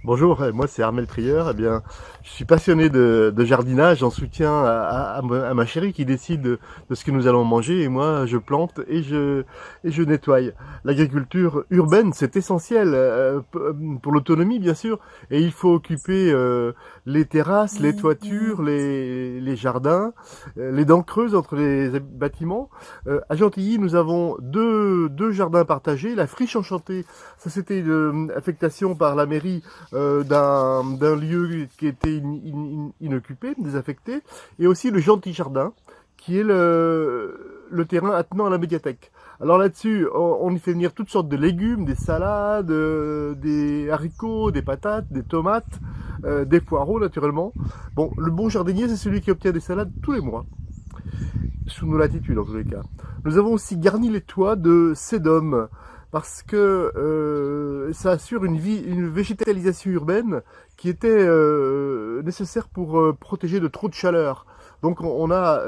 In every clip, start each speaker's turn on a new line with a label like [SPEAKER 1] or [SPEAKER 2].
[SPEAKER 1] Bonjour, moi c'est Armel Trieur. Eh bien, je suis passionné de jardinage en soutien à ma chérie qui décide de ce que nous allons manger et moi je plante et je nettoie. L'agriculture urbaine c'est essentiel pour l'autonomie bien sûr et il faut occuper les terrasses, les toitures, les jardins, les dents creuses entre les bâtiments. À Gentilly nous avons deux jardins partagés, la friche enchantée, ça c'était une affectation par la mairie d'un lieu qui était inoccupé, désaffecté, et aussi le Gentil Jardin, qui est le terrain attenant à la médiathèque. Alors là-dessus, on y fait venir toutes sortes de légumes, des salades, des haricots, des patates, des tomates, des poireaux naturellement. Bon, le bon jardinier, c'est celui qui obtient des salades tous les mois, sous nos latitudes en tous les cas. Nous avons aussi garni les toits de sédum, parce que ça assure une végétalisation urbaine qui était nécessaire pour protéger de trop de chaleur. Donc on a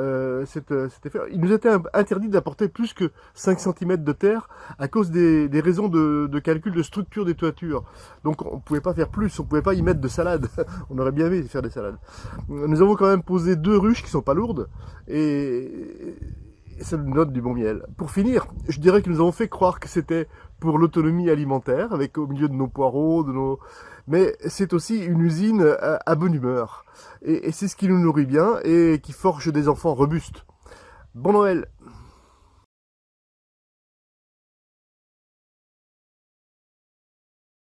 [SPEAKER 1] cet effet. Il nous était interdit d'apporter plus que 5 cm de terre à cause des raisons de calcul de structure des toitures. Donc on ne pouvait pas faire plus, on ne pouvait pas y mettre de salade. On aurait bien aimé faire des salades. Nous avons quand même posé 2 ruches qui sont pas lourdes et ça nous donne du bon miel. Pour finir, je dirais que nous avons fait croire que c'était pour l'autonomie alimentaire, avec au milieu de nos poireaux, mais c'est aussi une usine à bonne humeur. Et c'est ce qui nous nourrit bien et qui forge des enfants robustes. Bon Noël!